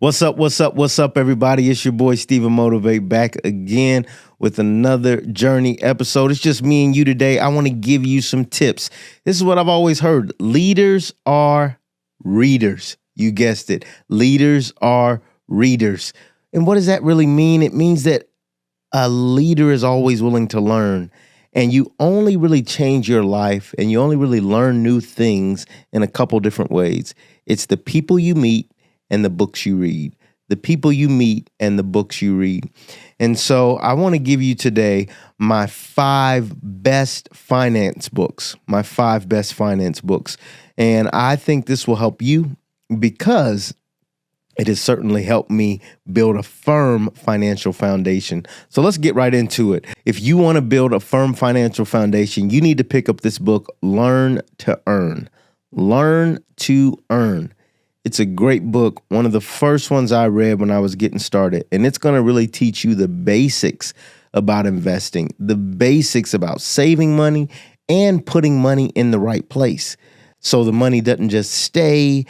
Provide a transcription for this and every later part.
What's up? What's up? What's up, everybody? It's your boy, StephenMotivate, back again with another journey episode. It's just me and you today. I want to give you some tips. This is what I've always heard. Leaders are readers. You guessed it. Leaders are readers. And what does that really mean? It means that a leader is always willing to learn. And you only really change your life and you only really learn new things in a couple different ways. It's the people you meet and the books you read. The people you meet and the books you read. And so I want to give you today my 5 best finance books. My 5 best finance books. And I think this will help you because it has certainly helped me build a firm financial foundation. So let's get right into it. If you want to build a firm financial foundation, you need to pick up this book, Learn to Earn. Learn to Earn. It's a great book, one of the first ones I read when I was getting started, and it's going to really teach you the basics about investing, the basics about saving money and putting money in the right place. So the money doesn't just stay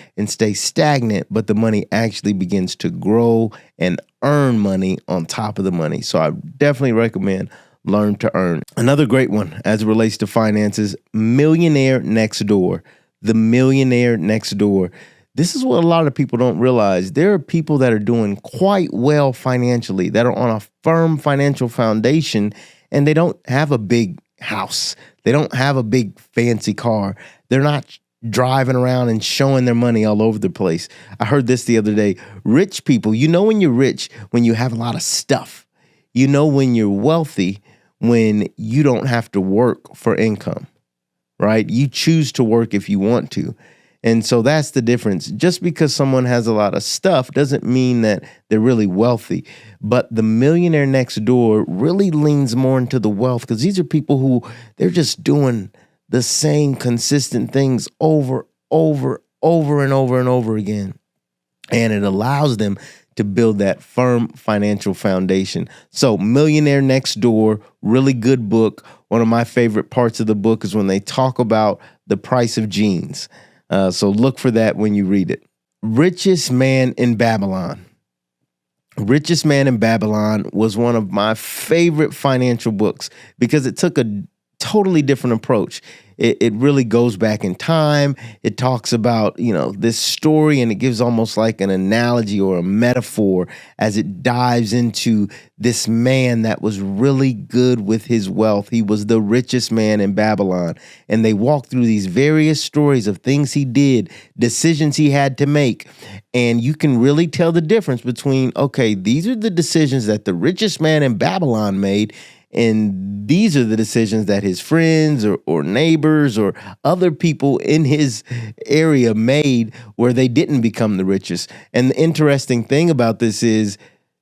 stagnant, but the money actually begins to grow and earn money on top of the money. So I definitely recommend Learn to Earn. Another great one as it relates to finances, Millionaire Next Door. The Millionaire Next Door. This is what a lot of people don't realize. There are people that are doing quite well financially, that are on a firm financial foundation, and they don't have a big house. They don't have a big fancy car. They're not driving around and showing their money all over the place. I heard this the other day. Rich people, you know when you're rich, when you have a lot of stuff. You know when you're wealthy, when you don't have to work for income, right? You choose to work if you want to. And so that's the difference. Just because someone has a lot of stuff doesn't mean that they're really wealthy. But the Millionaire Next Door really leans more into the wealth because these are people who they're just doing the same consistent things over and over again. And it allows them to build that firm financial foundation. So Millionaire Next Door, really good book. One of my favorite parts of the book is when they talk about the price of jeans. So look for that when you read it. Richest Man in Babylon. Richest Man in Babylon was one of my favorite financial books because it took a totally different approach. It really goes back in time. It talks about, this story, and it gives almost like an analogy or a metaphor as it dives into this man that was really good with his wealth. He was the richest man in Babylon. And they walk through these various stories of things he did, decisions he had to make. And you can really tell the difference between, okay, these are the decisions that the richest man in Babylon made, and these are the decisions that his friends or neighbors or other people in his area made where they didn't become the richest. And the interesting thing about this is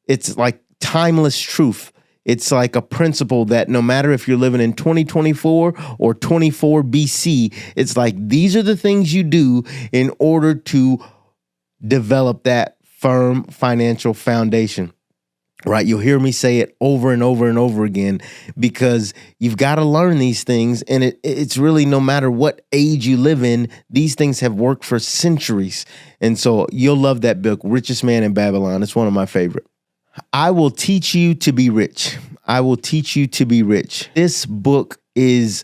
it's like timeless truth. It's like a principle that no matter if you're living in 2024 or 24 BC, it's like these are the things you do in order to develop that firm financial foundation. Right, you'll hear me say it over and over and over again because you've got to learn these things, and it's really no matter what age you live in, these things have worked for centuries. And so you'll love that book, Richest Man in Babylon. It's one of my favorite. I Will Teach You to Be Rich. I Will Teach You to Be Rich. This book is,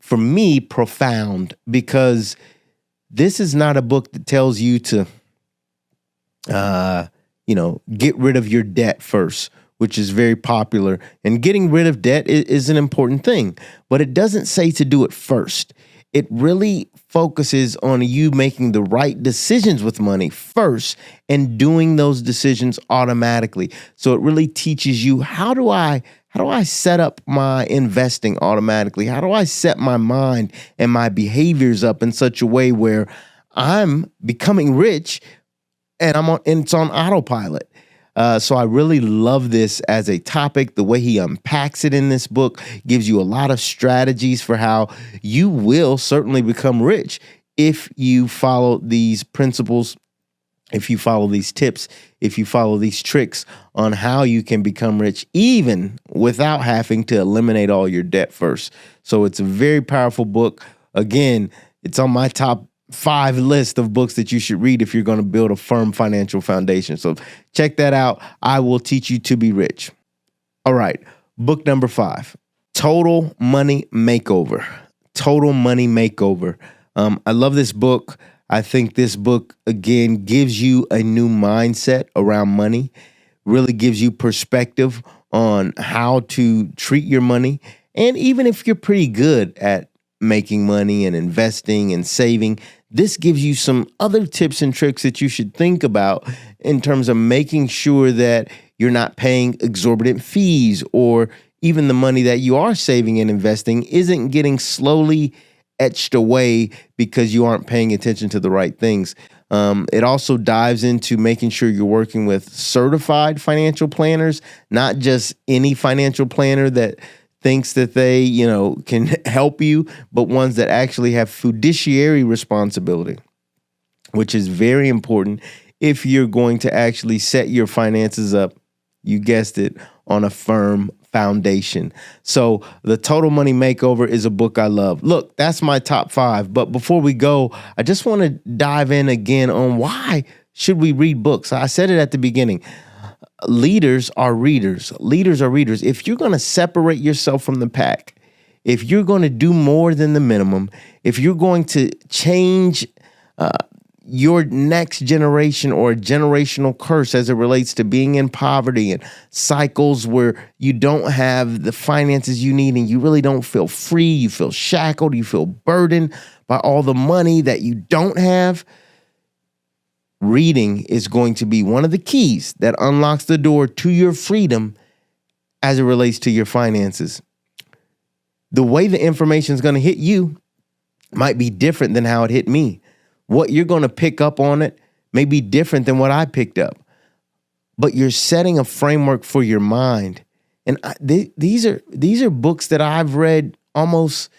for me, profound because this is not a book that tells you to get rid of your debt first, which is very popular. And getting rid of debt is an important thing, but it doesn't say to do it first. It really focuses on you making the right decisions with money first and doing those decisions automatically. So it really teaches you, how do I set up my investing automatically? How do I set my mind and my behaviors up in such a way where I'm becoming rich and it's on autopilot. So I really love this as a topic. The way he unpacks it in this book gives you a lot of strategies for how you will certainly become rich if you follow these principles, if you follow these tips, if you follow these tricks on how you can become rich, even without having to eliminate all your debt first. So it's a very powerful book. Again, it's on my top 5 list of books that you should read if you're going to build a firm financial foundation. So check that out. I Will Teach You to Be Rich. All right. Book number 5, Total Money Makeover. Total Money Makeover. I love this book. I think this book, again, gives you a new mindset around money, really gives you perspective on how to treat your money. And even if you're pretty good at making money and investing and saving, this gives you some other tips and tricks that you should think about in terms of making sure that you're not paying exorbitant fees, or even the money that you are saving and investing isn't getting slowly etched away because you aren't paying attention to the right things. It also dives into making sure you're working with certified financial planners, not just any financial planner that thinks that they, can help you, but ones that actually have fiduciary responsibility, which is very important if you're going to actually set your finances up, you guessed it, on a firm foundation. So the Total Money Makeover is a book I love. Look, that's my top 5. But before we go, I just want to dive in again on why should we read books. I said it at the beginning. Leaders are readers. Leaders are readers. If you're going to separate yourself from the pack, if you're going to do more than the minimum, if you're going to change your next generation or a generational curse as it relates to being in poverty and cycles where you don't have the finances you need and you really don't feel free, you feel shackled, you feel burdened by all the money that you don't have, reading is going to be one of the keys that unlocks the door to your freedom as it relates to your finances. The way the information is going to hit you might be different than how it hit me. What you're going to pick up on it may be different than what I picked up. But you're setting a framework for your mind. And these are books that I've read almost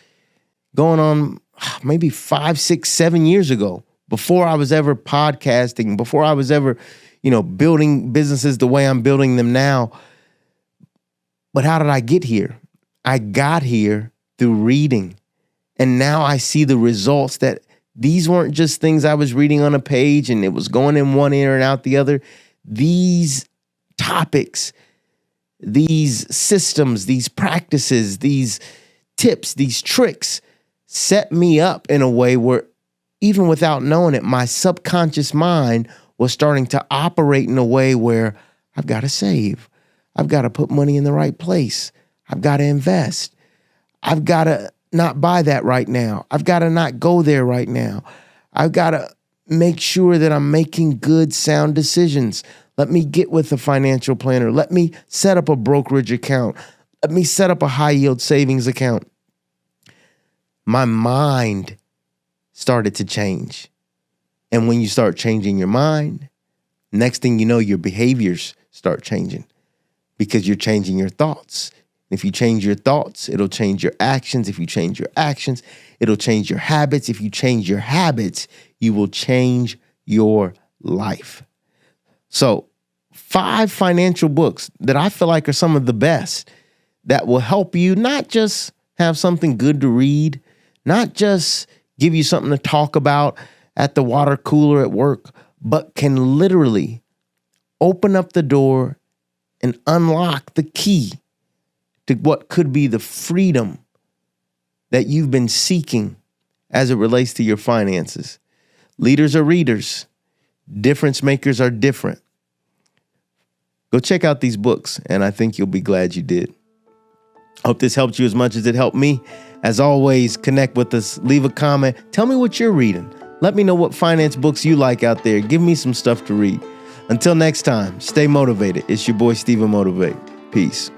going on maybe 5, 6, 7 years ago, before I was ever podcasting, before I was ever, building businesses the way I'm building them now. But how did I get here? I got here through reading. And now I see the results that these weren't just things I was reading on a page and it was going in one ear and out the other. These topics, these systems, these practices, these tips, these tricks set me up in a way where, even without knowing it, my subconscious mind was starting to operate in a way where I've got to save. I've got to put money in the right place. I've got to invest. I've got to not buy that right now. I've got to not go there right now. I've got to make sure that I'm making good, sound decisions. Let me get with a financial planner. Let me set up a brokerage account. Let me set up a high yield savings account. My mind started to change. And when you start changing your mind, next thing you know, your behaviors start changing because you're changing your thoughts. If you change your thoughts, it'll change your actions. If you change your actions, it'll change your habits. If you change your habits, you will change your life. So 5 financial books that I feel like are some of the best that will help you not just have something good to read, not just give you something to talk about at the water cooler at work, but can literally open up the door and unlock the key to what could be the freedom that you've been seeking as it relates to your finances. Leaders are readers. Difference makers are different. Go check out these books, and I think you'll be glad you did. Hope this helped you as much as it helped me. As always, connect with us. Leave a comment. Tell me what you're reading. Let me know what finance books you like out there. Give me some stuff to read. Until next time, stay motivated. It's your boy, StephenMotivate. Peace.